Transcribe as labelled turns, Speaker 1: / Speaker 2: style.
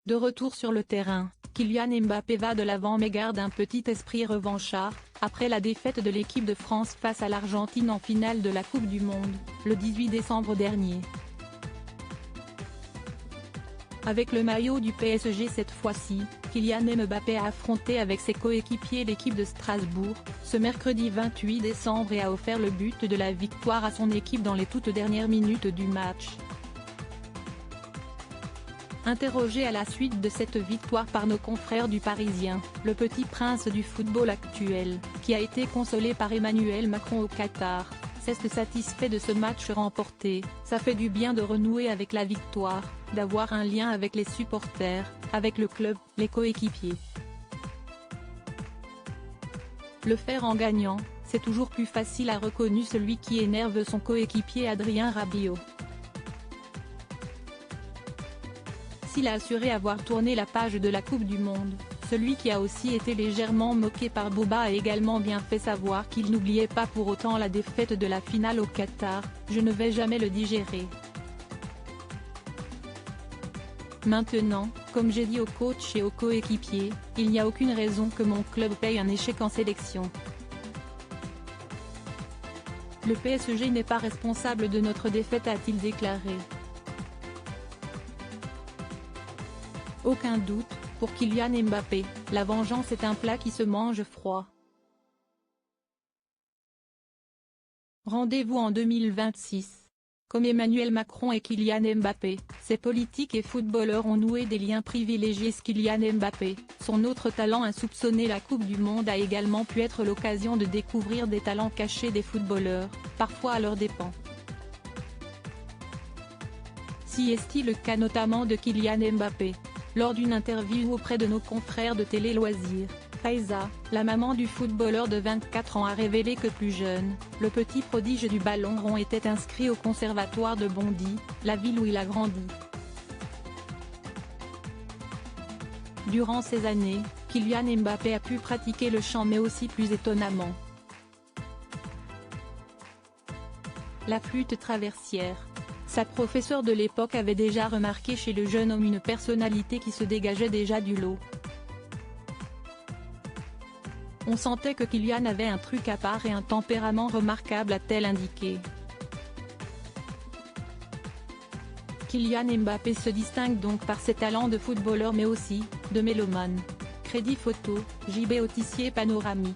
Speaker 1: De retour sur le terrain, Kylian Mbappé va de l'avant mais garde un petit esprit revanchard, après la défaite de l'équipe de France face à l'Argentine en finale de la Coupe du Monde, le 18 décembre dernier. Avec le maillot du PSG cette fois-ci, Kylian Mbappé a affronté avec ses coéquipiers l'équipe de Strasbourg, ce mercredi 28 décembre et a offert le but de la victoire à son équipe dans les toutes dernières minutes du match. Interrogé à la suite de cette victoire par nos confrères du Parisien, le petit prince du football actuel, qui a été consolé par Emmanuel Macron au Qatar, s'est satisfait de ce match remporté. Ça fait du bien de renouer avec la victoire, d'avoir un lien avec les supporters, avec le club, les coéquipiers. Le faire en gagnant, c'est toujours plus facile, a reconnu celui qui énerve son coéquipier Adrien Rabiot. S'il a assuré avoir tourné la page de la Coupe du Monde, celui qui a aussi été légèrement moqué par Boba a également bien fait savoir qu'il n'oubliait pas pour autant la défaite de la finale au Qatar. Je ne vais jamais le digérer. Maintenant, comme j'ai dit au coach et aux coéquipiers, il n'y a aucune raison que mon club paye un échec en sélection. Le PSG n'est pas responsable de notre défaite, a-t-il déclaré. Aucun doute, pour Kylian Mbappé, la vengeance est un plat qui se mange froid. Rendez-vous en 2026. Comme Emmanuel Macron et Kylian Mbappé, ces politiques et footballeurs ont noué des liens privilégiés. Kylian Mbappé, son autre talent insoupçonné, la Coupe du Monde a également pu être l'occasion de découvrir des talents cachés des footballeurs, parfois à leurs dépens. Si est-il le cas notamment de Kylian Mbappé. Lors d'une interview auprès de nos confrères de Télé Loisirs, Faiza, la maman du footballeur de 24 ans, a révélé que plus jeune, le petit prodige du ballon rond était inscrit au conservatoire de Bondy, la ville où il a grandi. Durant ces années, Kylian Mbappé a pu pratiquer le chant mais aussi plus étonnamment la flûte traversière. Sa professeure de l'époque avait déjà remarqué chez le jeune homme une personnalité qui se dégageait déjà du lot. On sentait que Kylian avait un truc à part et un tempérament remarquable, a-t-elle indiqué. Kylian Mbappé se distingue donc par ses talents de footballeur mais aussi, de mélomane. Crédit photo, JB Autissier panoramique.